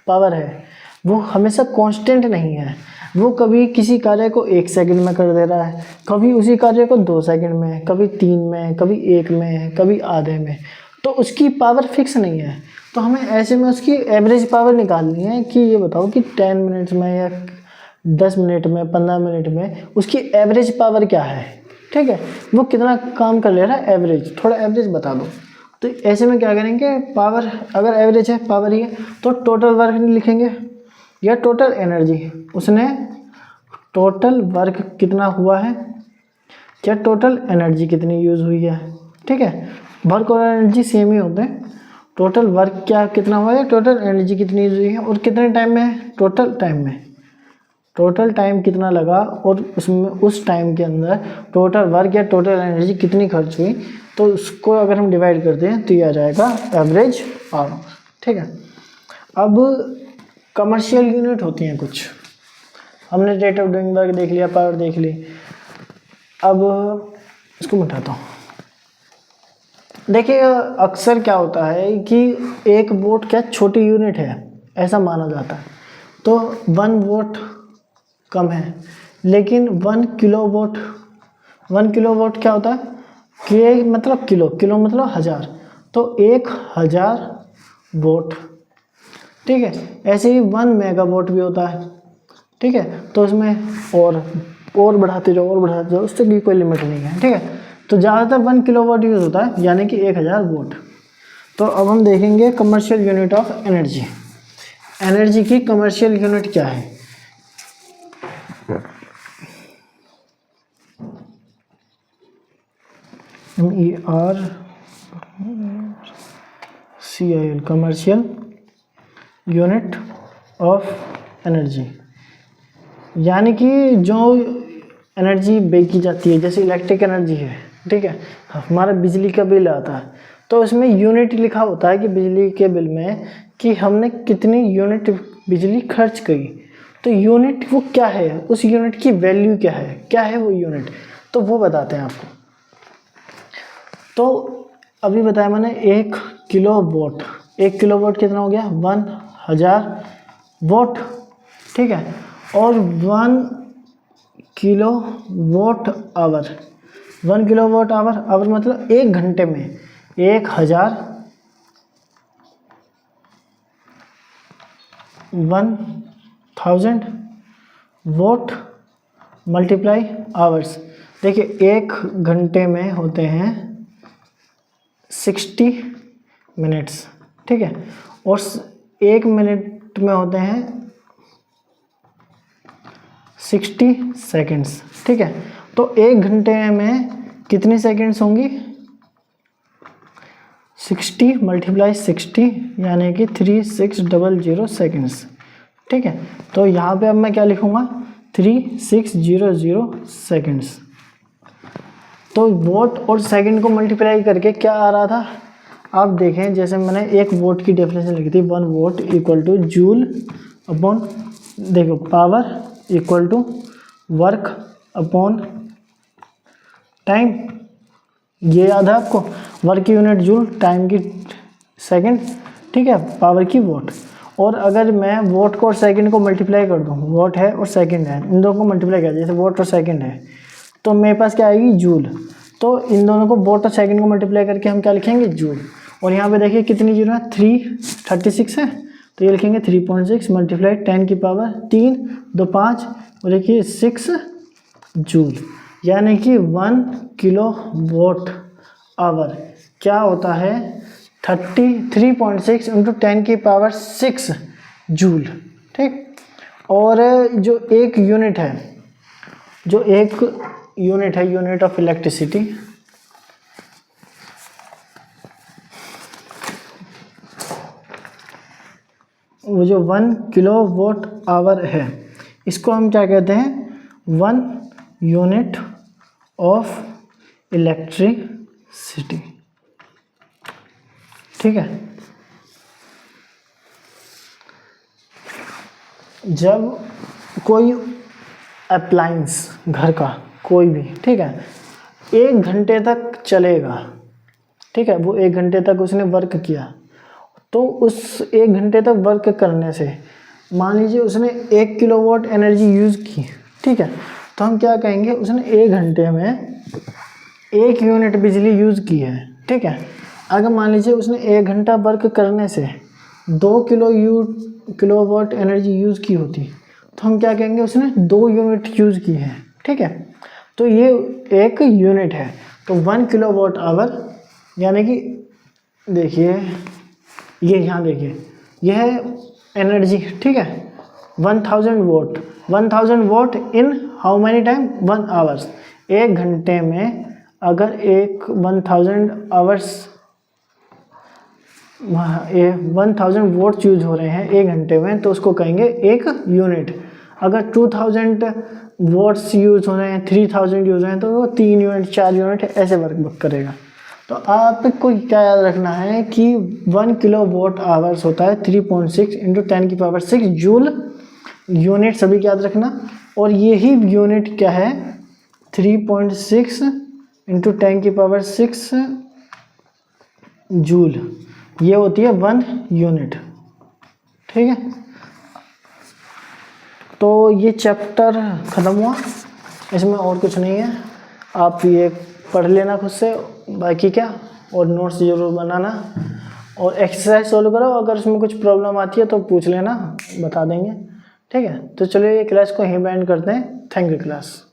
पावर है वो हमेशा कांस्टेंट नहीं है। वो कभी किसी कार्य को 1 सेकंड में कर दे रहा है, कभी उसी कार्य को 2 सेकंड में, कभी 3 में, कभी 1 में, कभी आधे में। तो उसकी पावर फिक्स नहीं है। तो हमें ऐसे में उसकी एवरेज पावर निकालनी है कि ये बताओ कि 10 मिनट्स में या 10 मिनट में, 15 मिनट में उसकी एवरेज पावर क्या है, ठीक है। वो कितना काम कर ले रहा है, एवरेज, थोड़ा एवरेज बता दो। तो ऐसे में क्या करेंगे? पावर अगर एवरेज है, पावर ही है, तो टोटल वर्क लिखेंगे या टोटल एनर्जी। उसने टोटल वर्क कितना हुआ है, क्या टोटल एनर्जी कितनी यूज़ हुई है, ठीक है। वर्क और एनर्जी सेम ही होते हैं। टोटल वर्क क्या कितना हुआ है, टोटल एनर्जी कितनी यूज़ हुई है, और कितने टाइम में है? टोटल टाइम कितना लगा, और उसमें उस टाइम के अंदर टोटल वर्क या टोटल एनर्जी कितनी खर्च हुई। तो उसको अगर हम डिवाइड करते हैं तो ये आ जाएगा एवरेज पावर, ठीक है। अब कमर्शियल यूनिट होती हैं कुछ। हमने रेट ऑफ डूइंग वर्क देख लिया, पावर देख ली। अब इसको मिटाता हूँ। देखिए अक्सर क्या होता है कि 1 वोट क्या छोटी यूनिट है, ऐसा माना जाता है। तो 1 वोट कम है, लेकिन 1 किलोवाट क्या होता है? कि मतलब किलो मतलब 1000, तो 1000 वोट, ठीक है। ऐसे ही 1 मेगावाट भी होता है, ठीक है। तो इसमें और बढ़ाते जाओ, उससे भी कोई लिमिट नहीं है, ठीक है। तो ज़्यादातर 1 किलोवाट यूज़ होता है, यानी कि 1000 वोट। तो अब हम देखेंगे commercial unit of energy. Energy की कमर्शियल यूनिट क्या है? MERCIL, commercial unit of energy, यानी कि जो एनर्जी बे की जाती है, जैसे इलेक्ट्रिक एनर्जी है, ठीक है, हमारा बिजली का बिल आता है तो उसमें यूनिट लिखा होता है कि बिजली के बिल में कि हमने कितनी यूनिट बिजली खर्च करी। तो यूनिट वो क्या है, उस यूनिट की वैल्यू क्या है वो यूनिट, तो वो बताते हैं आपको। तो अभी बताया मैंने 1 किलोवाट, 1 किलोवाट कितना हो गया 1000 वाट, ठीक है, और 1 किलोवाट आवर, 1 किलोवाट आवर मतलब 1 घंटे में 1000 वाट मल्टीप्लाई आवर्स। देखिए 1 घंटे में होते हैं 60 मिनट्स, ठीक है, और 1 मिनट में होते हैं 60 सेकेंड्स, ठीक है। तो 1 घंटे में कितनी सेकेंड्स होंगी, 60 मल्टीप्लाई 60 यानी कि 3600 सेकेंड्स, ठीक है। तो यहाँ पे अब मैं क्या लिखूँगा 3600 सेकेंड्स। तो वोट और सेकंड को मल्टीप्लाई करके क्या आ रहा था, आप देखें, जैसे मैंने 1 वोट की डेफिनेशन लिखी थी, 1 volt equal to joule upon, देखो power equal to work upon time, ये याद है आपको, वर्क की यूनिट जूल, टाइम की सेकंड, ठीक है, पावर की वोट। और अगर मैं वोट को और सेकंड को मल्टीप्लाई कर दूँ, वोट है और सेकंड है, इन दोनों को मल्टीप्लाई किया, जैसे वोट और सेकंड है तो मेरे पास क्या आएगी जूल। तो इन दोनों को वोट और सेकंड को मल्टीप्लाई करके हम क्या लिखेंगे जूल। और यहाँ पे देखिए कितनी जीरो है, 336 है, तो ये लिखेंगे 3.6 मल्टीप्लाई 10 की पावर 3 2 5 और देखिए 6 जूल, यानी कि 1 किलोवाट आवर क्या होता है 33.6 इंटू 10 की पावर 6 जूल, ठीक। और जो एक यूनिट है, यूनिट ऑफ इलेक्ट्रिसिटी, वो जो 1 किलोवाट आवर है, इसको हम क्या कहते हैं 1 यूनिट ऑफ इलेक्ट्रिसिटी, ठीक है। जब कोई अप्लायंस घर का कोई भी, ठीक है, 1 घंटे तक चलेगा, ठीक है, वो 1 घंटे तक उसने वर्क किया, तो उस 1 घंटे तक वर्क करने से मान लीजिए उसने 1 किलोवाट एनर्जी यूज़ की, ठीक है, तो हम क्या कहेंगे उसने 1 घंटे में 1 यूनिट बिजली यूज़ की है, ठीक है। अगर मान लीजिए उसने 1 घंटा वर्क करने से 2 किलोवाट एनर्जी यूज़ की होती, तो हम क्या कहेंगे उसने 2 यूनिट यूज़ की है, ठीक है। तो ये एक यूनिट है, तो 1 किलोवाट आवर, यानी कि देखिए ये यहाँ देखिए यह एनर्जी, ठीक है, 1000 watt in how many time 1 hours, 1 घंटे में अगर 1000 आवर्स 1000 वोट यूज हो रहे हैं 1 घंटे में, तो उसको कहेंगे 1 यूनिट। अगर 2000 वोट्स यूज हो रहे हैं, 3000 यूज हो रहे हैं, तो वो 3 यूनिट 4 यूनिट ऐसे वर्क करेगा। तो आपको क्या याद रखना है कि 1 किलोवाट आवर्स होता है 3.6 इंटू 10 की पावर 6 जूल, यूनिट सभी को याद रखना। और यही यूनिट क्या है 3.6 इंटू 10 की पावर 6 जूल, ये होती है 1 यूनिट, ठीक है। तो ये चैप्टर ख़त्म हुआ, इसमें और कुछ नहीं है, आप ये पढ़ लेना खुद से, बाकी क्या, और नोट्स ज़रूर बनाना और एक्सरसाइज सोल्व करो। अगर उसमें कुछ प्रॉब्लम आती है तो पूछ लेना, बता देंगे, ठीक है। तो चलिए ये क्लास को यहीं बैंड करते हैं। Thank you class.